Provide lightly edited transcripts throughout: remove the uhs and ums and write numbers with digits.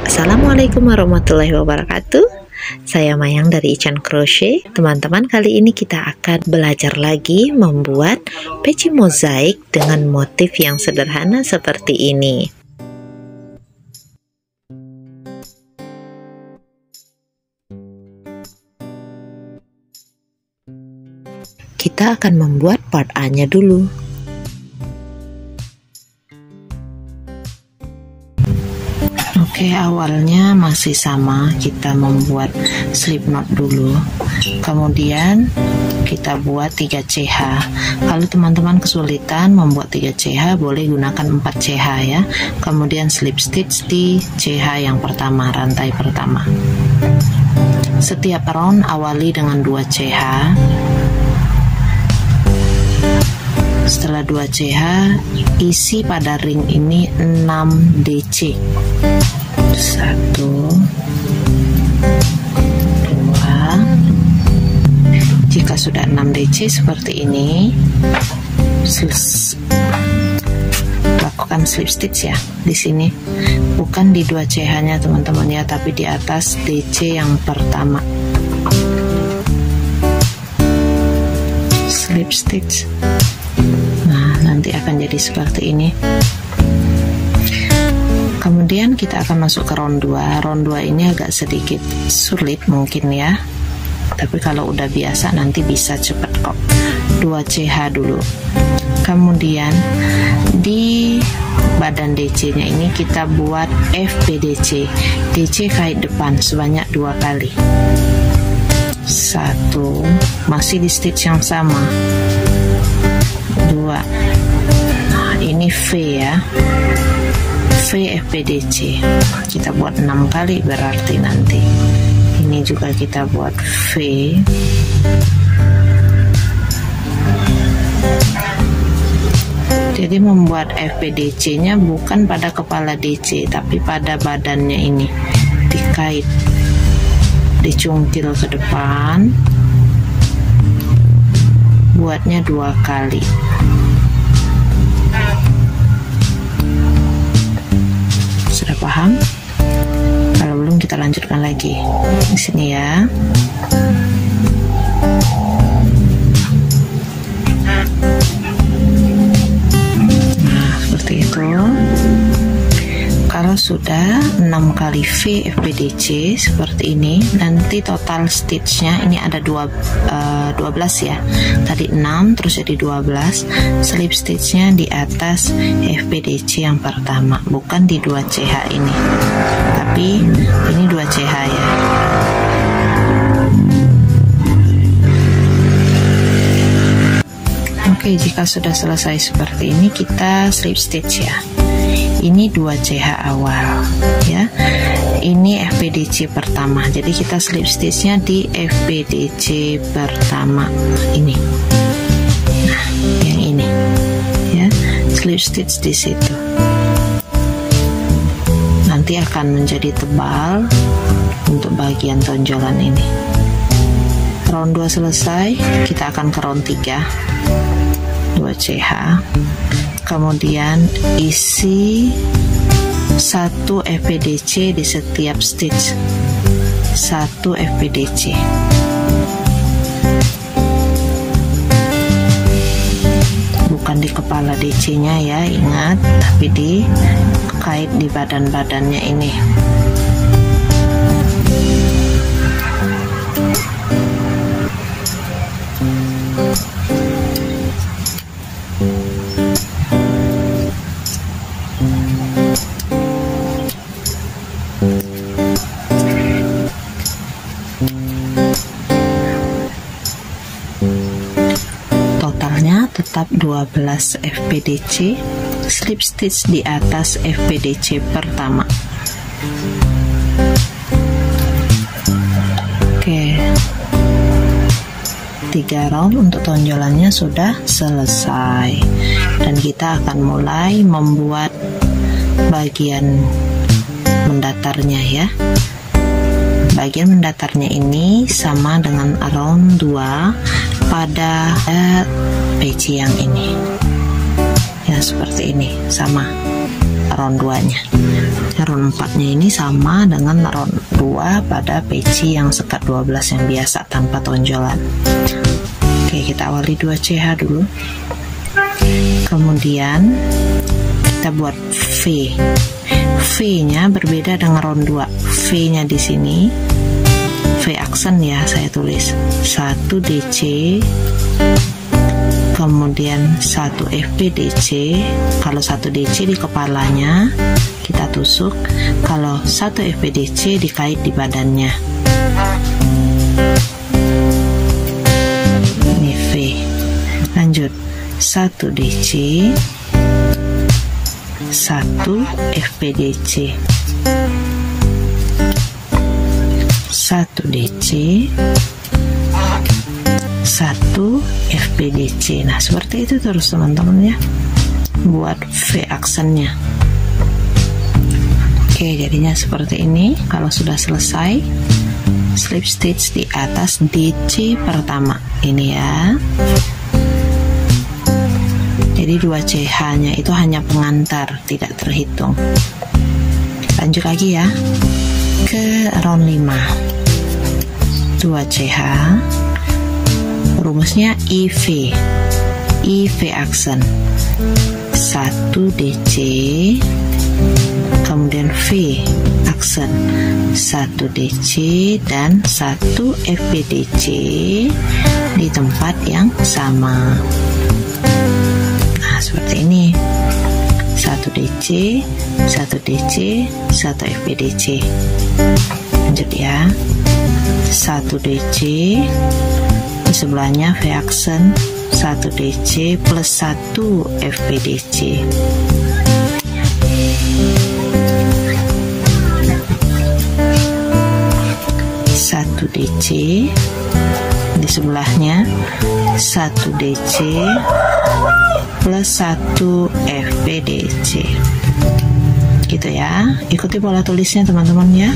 Assalamualaikum warahmatullahi wabarakatuh. Saya Mayang dari Ican Crochet. Teman-teman, kali ini kita akan belajar lagi membuat peci mozaik dengan motif yang sederhana seperti ini. Kita akan membuat part A-nya dulu. Oke, awalnya masih sama, kita membuat slip knot dulu, kemudian kita buat 3 CH. Kalau teman-teman kesulitan membuat 3 CH, boleh gunakan 4 CH ya. Kemudian slip stitch di CH yang pertama, rantai pertama. Setiap round awali dengan 2 CH. Setelah 2 CH, isi pada ring ini 6 DC. 1, 2. Jika sudah 6 DC seperti ini, lakukan slip stitch ya di sini. Bukan di 2 CH-nya teman-teman ya, tapi di atas DC yang pertama. Slip stitch. Nah, nanti akan jadi seperti ini. Kemudian kita akan masuk ke round 2. Round 2 ini agak sedikit sulit mungkin ya, tapi kalau udah biasa nanti bisa cepet kok. 2 CH dulu. Kemudian di badan DC nya ini kita buat FPDC. DC kait depan sebanyak 2 kali. 1, masih di stitch yang sama. 2. Nah, ini V ya, V FPDC. Kita buat 6 kali, berarti nanti ini juga kita buat V. Jadi membuat FPDC nya bukan pada kepala DC, tapi pada badannya ini, dikait, dicungkil ke depan, buatnya 2 kali. Sudah paham? Kalau belum, kita lanjutkan lagi di sini ya. Nah, seperti itu. Kalau sudah 6 kali V FPDC seperti ini, nanti total stitchnya ini ada 12 ya. Tadi 6 terus jadi 12. Slip stitchnya di atas FPDC yang pertama, bukan di 2 CH ini, tapi ini 2 CH ya. Oke, jika sudah selesai seperti ini, kita slip stitch ya. Ini 2 CH awal ya, ini FPDC pertama, jadi kita slip stitchnya di FPDC pertama ini. Nah, yang ini ya, slip stitch di situ. Nanti akan menjadi tebal untuk bagian tonjolan ini. Round 2 selesai, kita akan ke round 3. 2 CH. Kemudian isi 1 FPDC di setiap stitch. 1 FPDC. Bukan di kepala DC nya ya, ingat, tapi di kait di badan-badannya ini. Tetap 12 FPDC, slip stitch di atas FPDC pertama. Oke, 3 round untuk tonjolannya sudah selesai, dan kita akan mulai membuat bagian mendatarnya ya. Bagian mendatarnya ini sama dengan round 2 pada peci yang ini ya, seperti ini, sama round 2-nya. Round 4-nya ini sama dengan round 2 pada peci yang sekat 12 yang biasa tanpa tonjolan. Oke, kita awali 2 CH dulu. Kemudian kita buat V. V-nya berbeda dengan round 2. V-nya di sini V aksen ya, saya tulis 1 DC, kemudian 1 FPDC. Kalau 1 DC di kepalanya kita tusuk, kalau 1 FPDC dikait di badannya. Ini V. Lanjut 1 DC, 1 FPDC, 1 DC, 1 FPDC. Nah, seperti itu terus teman-teman ya, buat V aksennya. Oke, jadinya seperti ini. Kalau sudah selesai, slip stitch di atas DC pertama ini ya. Jadi 2 CH-nya itu hanya pengantar, tidak terhitung. Lanjut lagi ya ke round 5. 2 CH, rumusnya IV, IV aksen 1 DC, kemudian V aksen 1 DC dan 1 FPDC di tempat yang sama. Nah, seperti ini, 1 DC, 1 DC, 1 FPDC. Lanjut ya, 1 DC, di sebelahnya V aksen 1 DC plus 1 FPDC. Satu DC, di sebelahnya 1 DC plus 1 FPDC. Gitu ya, ikuti pola tulisnya teman-teman ya.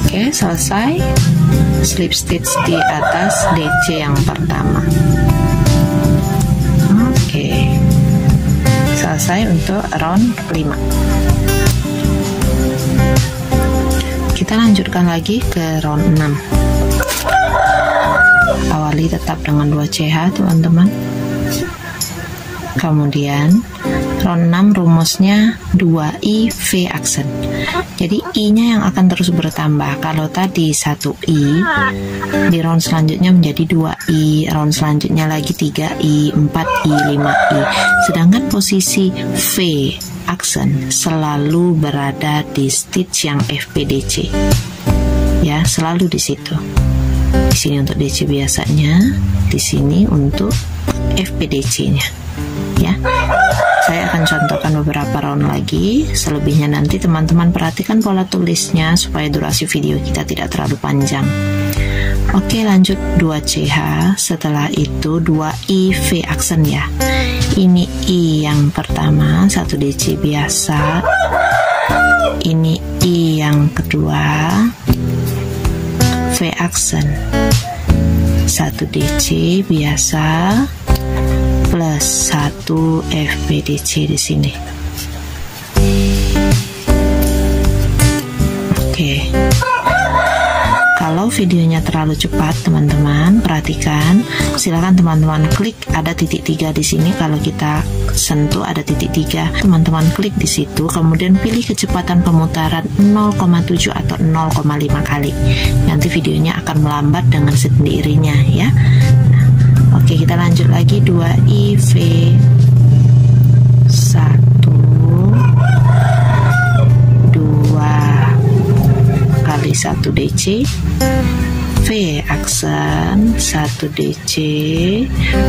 Oke, selesai. Slip stitch di atas DC yang pertama. Oke, selesai untuk round 5. Kita lanjutkan lagi ke round 6. Awali tetap dengan 2 CH teman-teman. Kemudian round 6 rumusnya 2I V aksen. Jadi I-nya yang akan terus bertambah. Kalau tadi 1I, di round selanjutnya menjadi 2I, round selanjutnya lagi 3I, 4I, 5I. Sedangkan posisi V aksen selalu berada di stitch yang FPDC. Ya, selalu di situ. Di sini untuk DC biasanya, di sini untuk FPDC-nya. Ya, saya akan contohkan beberapa round lagi. Selebihnya nanti teman-teman perhatikan pola tulisnya supaya durasi video kita tidak terlalu panjang. Oke, lanjut 2 CH. Setelah itu 2I V aksen ya. Ini I yang pertama, 1 DC biasa. Ini I yang kedua, V aksen 1 DC biasa plus 1 FPDC di sini. Oke. Kalau videonya terlalu cepat, teman-teman perhatikan. Silakan teman-teman klik ada titik 3 di sini. Kalau kita sentuh ada titik 3, teman-teman klik di situ. Kemudian pilih kecepatan pemutaran 0,7 atau 0,5 kali. Nanti videonya akan melambat dengan sendirinya ya. Oke, kita lanjut lagi 2IV 1 2 kali 1 DC V aksen 1 DC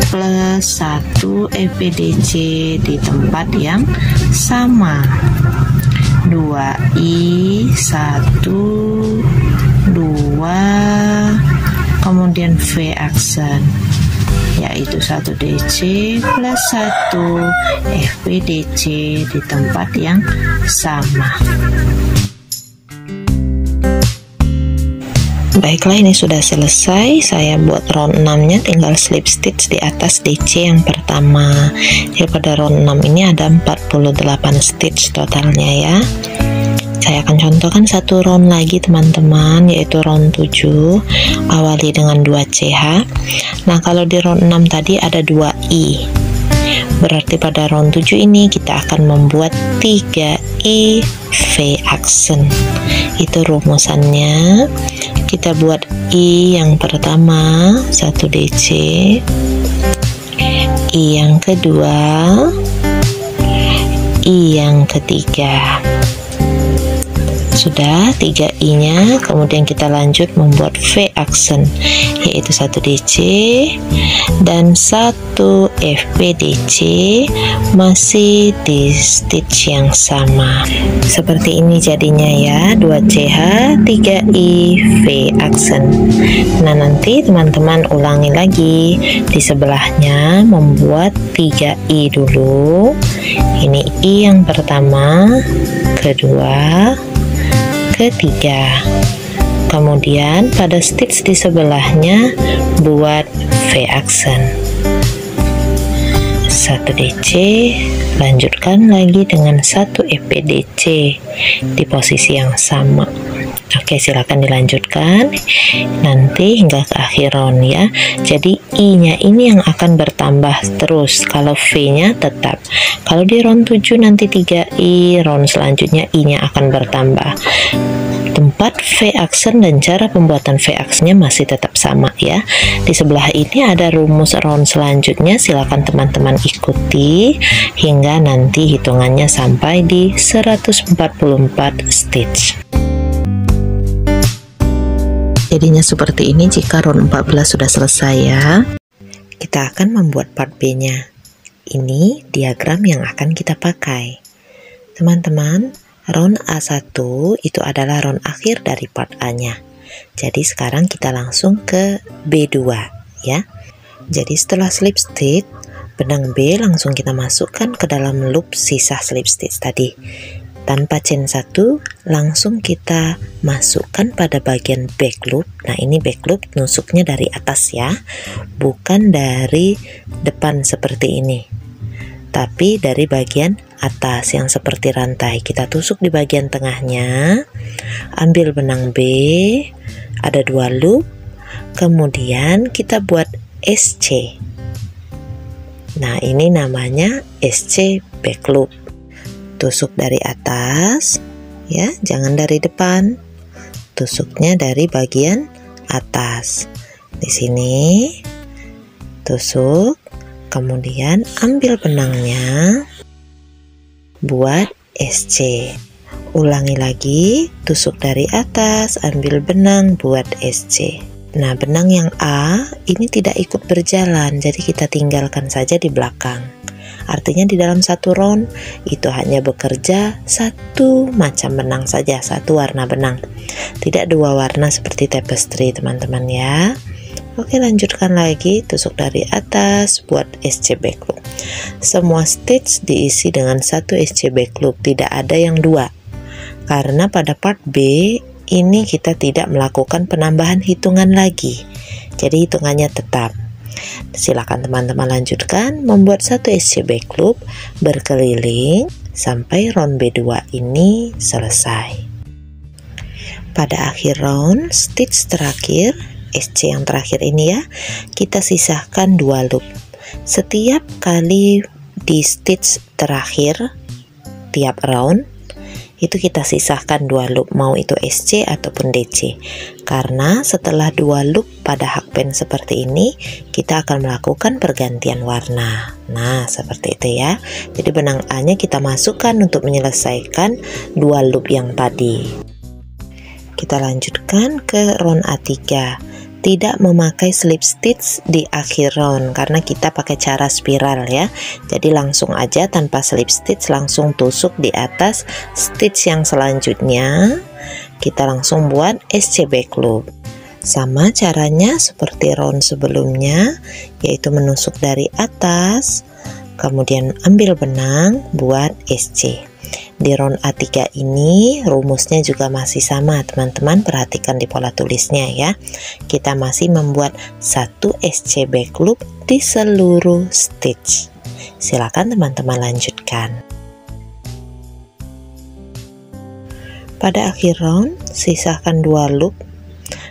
plus 1 FPDC di tempat yang sama. 2I 1 2 kemudian V aksen yaitu 1 DC plus 1 FPDC di tempat yang sama. Baiklah, ini sudah selesai. Saya buat round 6-nya, tinggal slip stitch di atas DC yang pertama. Jadi pada round 6 ini ada 48 stitch totalnya ya. Saya akan contohkan satu round lagi teman-teman, yaitu round 7. Awali dengan 2 CH. Nah, kalau di round 6 tadi ada 2 I. Berarti pada round 7 ini kita akan membuat 3 I V accent. Itu rumusannya. Kita buat I yang pertama 1 DC, I yang kedua, I yang ketiga. Sudah 3 I-nya, kemudian kita lanjut membuat V accent, yaitu 1 DC dan 1 FPDC, masih di stitch yang sama. Seperti ini jadinya ya, 2 CH, 3 I, V accent. Nah, nanti teman-teman ulangi lagi di sebelahnya, membuat 3 I dulu. Ini I yang pertama, kedua, ketiga. Kemudian pada stitch di sebelahnya buat V accent, 1 DC, lanjutkan lagi dengan 1 FPDC di posisi yang sama. Oke, silakan dilanjutkan nanti hingga ke akhir round ya. Jadi I-nya ini yang akan bertambah terus, kalau V-nya tetap. Kalau di round 7 nanti 3 I, round selanjutnya I-nya akan bertambah. Tempat V accent dan cara pembuatan V accentnya masih tetap sama ya. Di sebelah ini ada rumus round selanjutnya, silakan teman-teman ikuti hingga nanti hitungannya sampai di 144 stitch. Jadinya seperti ini jika round 14 sudah selesai ya. Kita akan membuat part B-nya. Ini diagram yang akan kita pakai. Teman-teman, round A1 itu adalah round akhir dari part A-nya. Jadi sekarang kita langsung ke B2 ya. Jadi setelah slip stitch, benang B langsung kita masukkan ke dalam loop sisa slip stitch tadi. Tanpa chain 1, langsung kita masukkan pada bagian back loop. Nah, ini back loop nusuknya dari atas ya, bukan dari depan seperti ini, tapi dari bagian atas yang seperti rantai. Kita tusuk di bagian tengahnya, ambil benang B, ada 2 loop, kemudian kita buat SC. Nah, ini namanya SC back loop. Tusuk dari atas ya, jangan dari depan. Tusuknya dari bagian atas. Di sini tusuk, kemudian ambil benangnya, buat SC. Ulangi lagi, tusuk dari atas, ambil benang, buat SC. Nah, benang yang A ini tidak ikut berjalan, jadi kita tinggalkan saja di belakang. Artinya di dalam satu round itu hanya bekerja satu macam benang saja, satu warna benang, tidak 2 warna seperti tapestry teman-teman ya. Oke, lanjutkan lagi, tusuk dari atas, buat SC back loop. Semua stitch diisi dengan 1 SC back loop, tidak ada yang 2, karena pada part B ini kita tidak melakukan penambahan hitungan lagi, jadi hitungannya tetap. Silakan teman-teman lanjutkan membuat 1 SC back loop berkeliling sampai round B2 ini selesai. Pada akhir round stitch terakhir, SC yang terakhir ini ya, kita sisahkan 2 loop. Setiap kali di stitch terakhir tiap round itu kita sisahkan 2 loop, mau itu SC ataupun DC, karena setelah 2 loop pada hakpen seperti ini kita akan melakukan pergantian warna. Nah, seperti itu ya. Jadi benang A nya kita masukkan untuk menyelesaikan 2 loop yang tadi. Kita lanjutkan ke round A3. Tidak memakai slip stitch di akhir round karena kita pakai cara spiral ya. Jadi langsung aja tanpa slip stitch, langsung tusuk di atas stitch yang selanjutnya. Kita langsung buat SC back loop. Sama caranya seperti round sebelumnya, yaitu menusuk dari atas, kemudian ambil benang, buat SC. Di round A3 ini rumusnya juga masih sama teman-teman, perhatikan di pola tulisnya ya. Kita masih membuat 1 SC back loop di seluruh stitch. Silakan teman-teman lanjutkan. Pada akhir round sisakan 2 loop.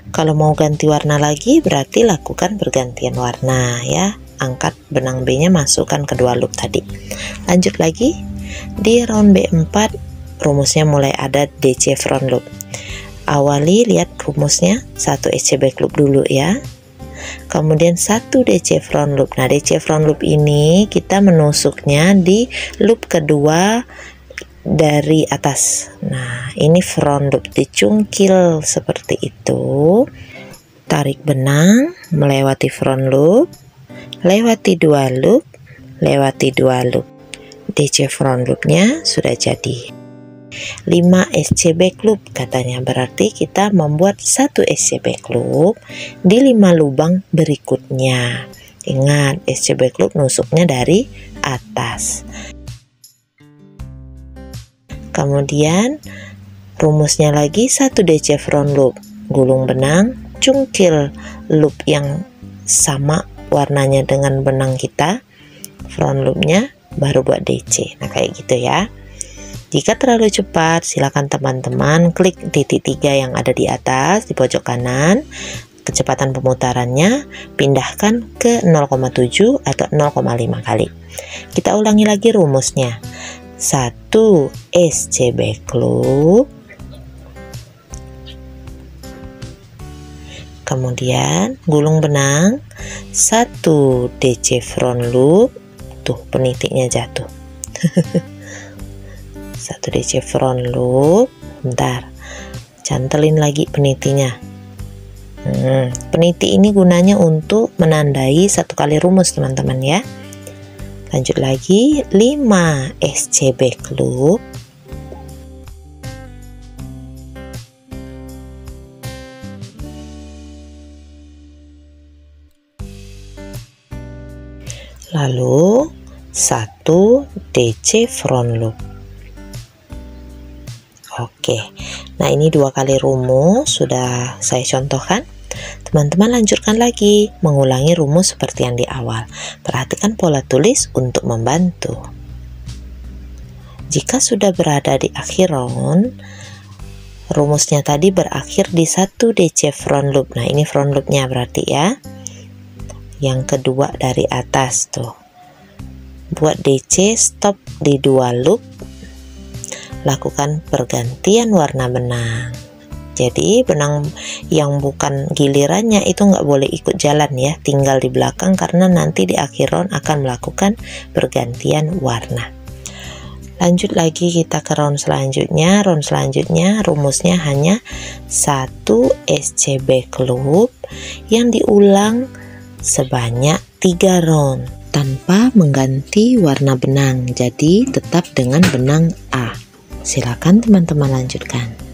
Kalau mau ganti warna lagi berarti lakukan pergantian warna ya. Angkat benang B nya, masukkan kedua loop tadi. Lanjut lagi. Di round B4 rumusnya mulai ada DC front loop. Awali lihat rumusnya 1 SC back loop dulu ya. Kemudian 1 DC front loop. Nah, DC front loop ini kita menusuknya di loop kedua dari atas. Nah, ini front loop, dicungkil seperti itu. Tarik benang melewati front loop, lewati 2 loop, lewati 2 loop. DC front loopnya sudah jadi 5 SC back loop katanya, berarti kita membuat 1 SC back loop di 5 lubang berikutnya. Ingat, SC back loop nusuknya dari atas. Kemudian rumusnya lagi 1 DC front loop, gulung benang, cungkil loop yang sama warnanya dengan benang kita, front loopnya, baru buat DC. Nah, kayak gitu ya. Jika terlalu cepat, silakan teman-teman klik titik 3 yang ada di atas di pojok kanan. Kecepatan pemutarannya pindahkan ke 0,7 atau 0,5 kali. Kita ulangi lagi rumusnya. 1 SC back loop, kemudian gulung benang, 1 DC front loop. Tuh, penitiknya jatuh. 1 DC front loop. Bentar, cantelin lagi penitinya. Peniti ini gunanya untuk menandai 1 kali rumus teman-teman ya. Lanjut lagi, 5 SC back loop, lalu 1 DC front loop. Oke, nah ini 2 kali rumus sudah saya contohkan. Teman-teman lanjutkan lagi, mengulangi rumus seperti yang di awal. Perhatikan pola tulis untuk membantu. Jika sudah berada di akhir round, rumusnya tadi berakhir di 1 DC front loop. Nah, ini front loopnya berarti ya. Yang kedua dari atas tuh. Buat DC, stop di 2 loop, lakukan pergantian warna benang. Jadi benang yang bukan gilirannya itu nggak boleh ikut jalan ya, tinggal di belakang karena nanti di akhir round akan melakukan pergantian warna. Lanjut lagi kita ke round selanjutnya. Round selanjutnya rumusnya hanya 1 SC back loop yang diulang sebanyak 3 round tanpa mengganti warna benang, jadi tetap dengan benang A. Silakan teman-teman lanjutkan.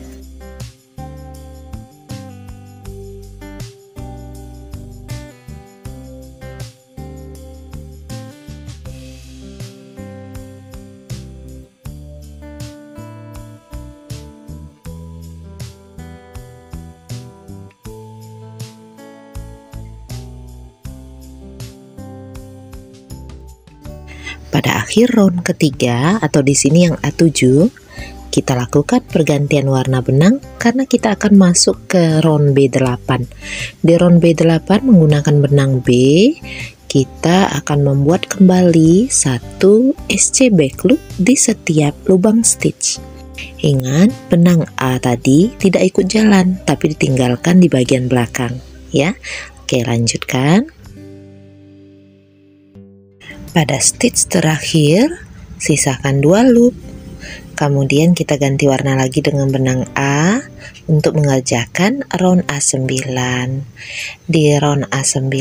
Pada akhir round ketiga atau di sini yang A7, kita lakukan pergantian warna benang karena kita akan masuk ke round B8. Di round B8 menggunakan benang B, kita akan membuat kembali 1 SC back loop di setiap lubang stitch. Ingat, benang A tadi tidak ikut jalan tapi ditinggalkan di bagian belakang ya. Oke, lanjutkan. Pada stitch terakhir, sisakan 2 loop. Kemudian kita ganti warna lagi dengan benang A untuk mengerjakan round A9. Di round A9,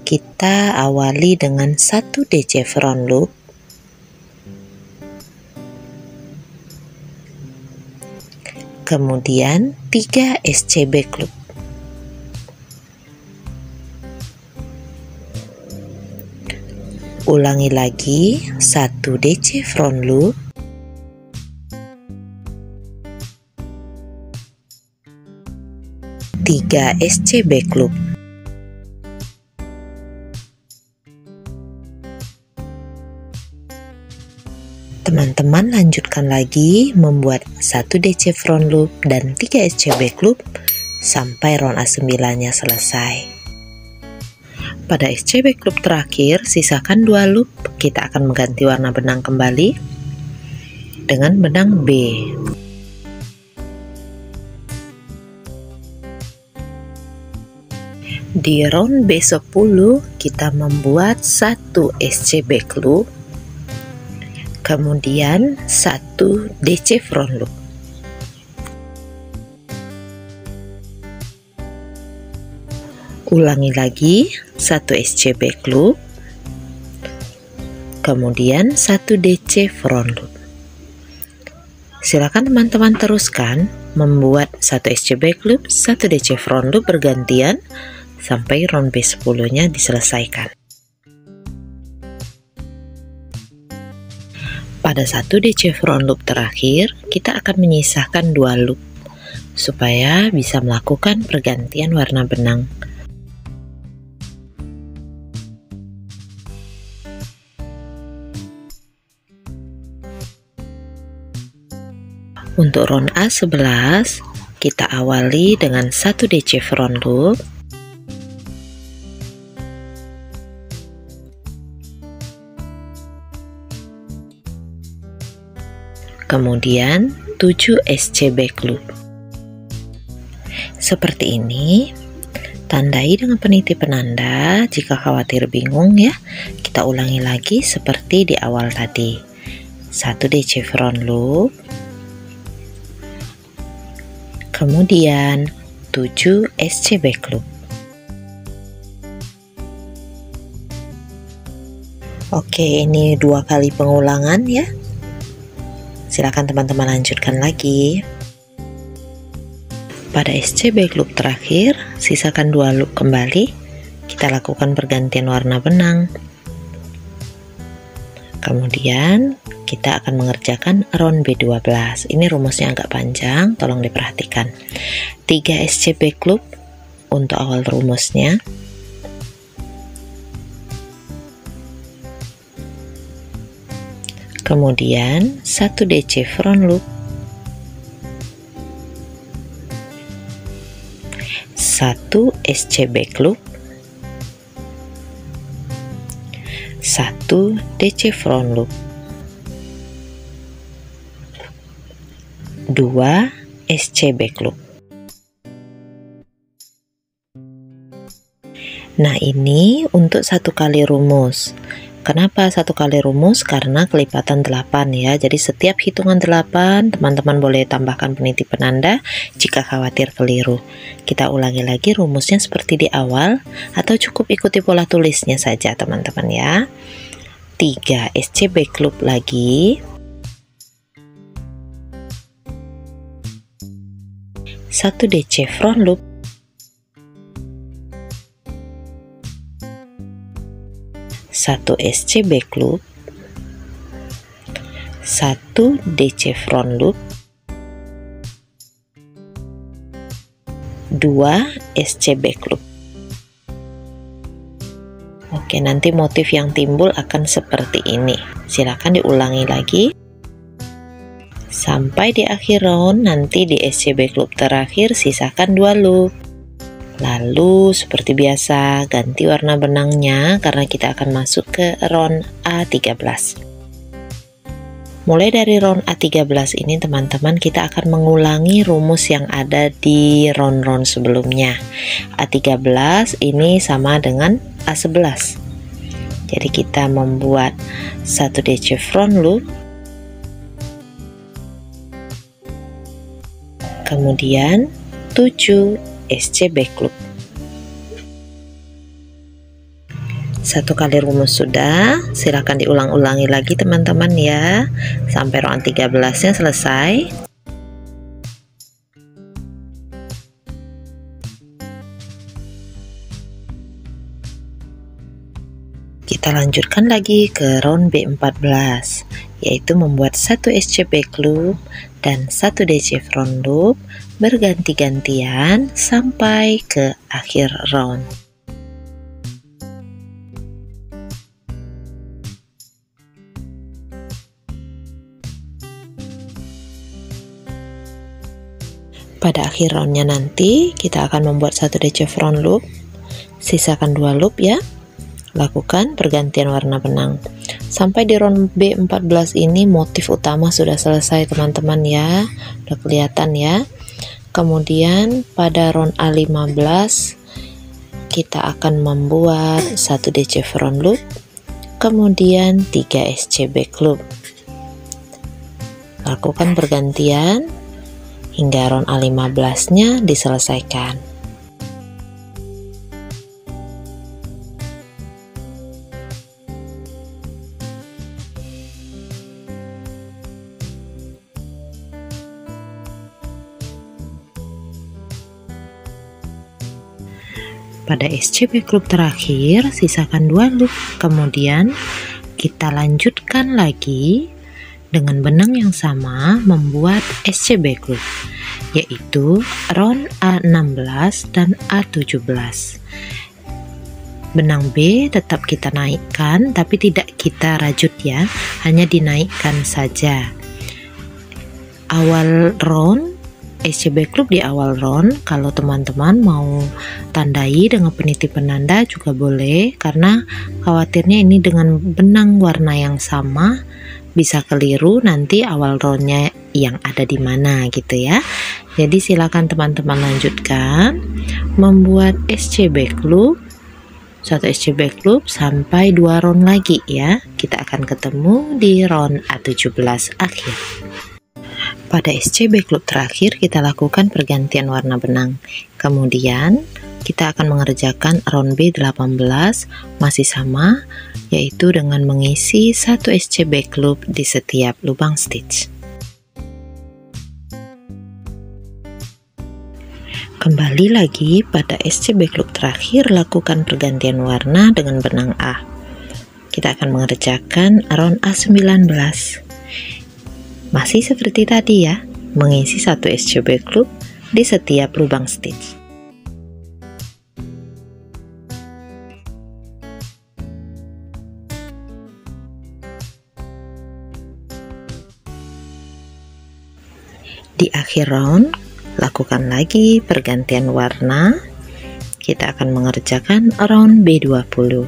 kita awali dengan 1 DC front loop. Kemudian 3 SC back loop. Ulangi lagi 1 DC front loop, 3 SCB Club. Teman-teman lanjutkan lagi membuat 1 DC front loop dan 3 SCB Club sampai round A9-nya selesai. Pada SCB Club terakhir, sisakan 2 loop. Kita akan mengganti warna benang kembali dengan benang B. Di round B10 kita membuat 1 SCB Club, kemudian 1 DC front loop. Ulangi lagi 1 SCB Club, kemudian 1 DC front loop. Silakan teman-teman teruskan membuat 1 SCB Club, 1 DC front loop bergantian sampai round B10-nya diselesaikan. Pada 1 DC front loop terakhir, kita akan menyisakan 2 loop supaya bisa melakukan pergantian warna benang. Untuk round A11, kita awali dengan 1 DC front loop, kemudian 7 SCB Club. Seperti ini. Tandai dengan peniti penanda jika khawatir bingung ya. Kita ulangi lagi seperti di awal tadi. 1 DC front loop, kemudian 7 SCB Club. Oke, ini 2 kali pengulangan ya. Silakan teman-teman lanjutkan lagi. Pada SCB Club terakhir, sisakan 2 loop kembali. Kita lakukan pergantian warna benang. Kemudian kita akan mengerjakan round B12. Ini rumusnya agak panjang, tolong diperhatikan. 3 SCB Club untuk awal rumusnya. Kemudian 1 DC front loop, 1 SCB Club, 1 DC front loop, 2 SCB Club. Nah, ini untuk 1 kali rumus. Kenapa 1 kali rumus? Karena kelipatan 8 ya. Jadi setiap hitungan 8, teman-teman boleh tambahkan peniti penanda jika khawatir keliru. Kita ulangi lagi rumusnya seperti di awal, atau cukup ikuti pola tulisnya saja teman-teman ya. 3 SCB Club lagi, 1 DC front loop, 1 SCB Club, 1 DC front loop, 2 SCB Club. Oke, nanti motif yang timbul akan seperti ini. Silakan diulangi lagi sampai di akhir round. Nanti di SCB Club terakhir sisakan 2 loop. Lalu seperti biasa ganti warna benangnya karena kita akan masuk ke round A13. Mulai dari round A13 ini teman-teman, kita akan mengulangi rumus yang ada di round-round sebelumnya. A13 ini sama dengan A11. Jadi kita membuat 1 DC front loop, kemudian 7 SCB Club. 1 kali rumus sudah, silakan diulang-ulangi lagi teman-teman ya sampai round 13-nya selesai. Kita lanjutkan lagi ke round B14. yaitu membuat 1 SC back loop dan 1 DC front loop berganti-gantian sampai ke akhir round. Pada akhir roundnya nanti kita akan membuat 1 DC front loop, sisakan 2 loop ya. Lakukan pergantian warna benang. Sampai di round B14 ini motif utama sudah selesai teman-teman ya. Udah kelihatan ya. Kemudian pada round A15 kita akan membuat 1 DC front loop, kemudian 3 SC back loop. Lakukan pergantian hingga round A15-nya diselesaikan. Pada SC back loop terakhir, sisakan 2 loop, kemudian kita lanjutkan lagi dengan benang yang sama membuat SC back loop, yaitu round A16 dan A17. Benang B tetap kita naikkan, tapi tidak kita rajut ya, hanya dinaikkan saja. Awal round SC back loop di awal round, kalau teman-teman mau tandai dengan peniti penanda juga boleh, karena khawatirnya ini dengan benang warna yang sama bisa keliru nanti awal roundnya yang ada di mana gitu ya. Jadi silakan teman-teman lanjutkan membuat SC back loop, 1 SC back loop sampai 2 round lagi ya. Kita akan ketemu di round A17 akhir. Pada SC back loop terakhir kita lakukan pergantian warna benang. Kemudian kita akan mengerjakan round B18 masih sama, yaitu dengan mengisi 1 SC back loop di setiap lubang stitch. Kembali lagi pada SC back loop terakhir, lakukan pergantian warna dengan benang A. Kita akan mengerjakan round A19. Masih seperti tadi ya, mengisi 1 SC back loop di setiap lubang stitch. Di akhir round, lakukan lagi pergantian warna. Kita akan mengerjakan round B20.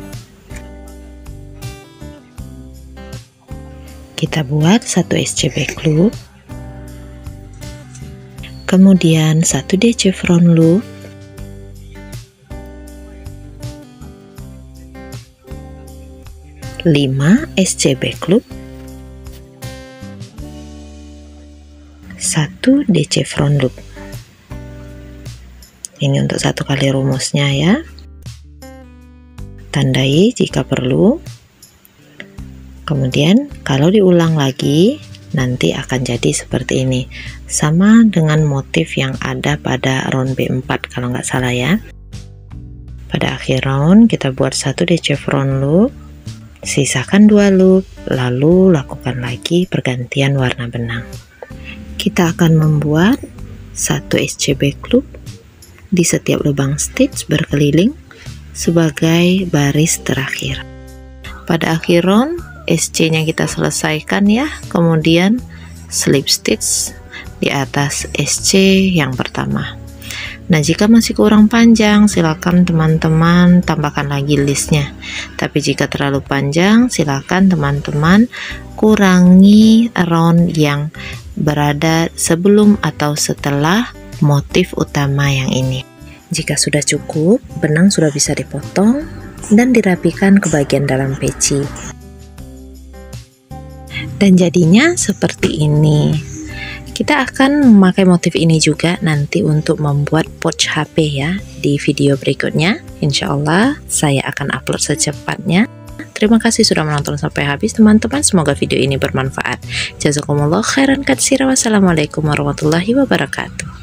Kita buat 1 SC back loop, kemudian 1 DC front loop, 5 SC back loop, 1 DC front loop. Ini untuk 1 kali rumusnya ya. Tandai jika perlu. Kemudian kalau diulang lagi nanti akan jadi seperti ini, sama dengan motif yang ada pada round B4 kalau nggak salah ya. Pada akhir round kita buat 1 DC front loop, sisakan 2 loop, lalu lakukan lagi pergantian warna benang. Kita akan membuat 1 SC back loop di setiap lubang stitch berkeliling sebagai baris terakhir. Pada akhir round SC-nya kita selesaikan ya, kemudian slip stitch di atas SC yang pertama. Nah, jika masih kurang panjang, silakan teman-teman tambahkan lagi listnya. Tapi jika terlalu panjang, silakan teman-teman kurangi round yang berada sebelum atau setelah motif utama yang ini. Jika sudah cukup, benang sudah bisa dipotong dan dirapikan ke bagian dalam peci. Dan jadinya seperti ini. Kita akan memakai motif ini juga nanti untuk membuat pouch HP ya di video berikutnya. Insya Allah saya akan upload secepatnya. Terima kasih sudah menonton sampai habis teman-teman. Semoga video ini bermanfaat. Jazakumullah khairan katsira. Wassalamualaikum warahmatullahi wabarakatuh.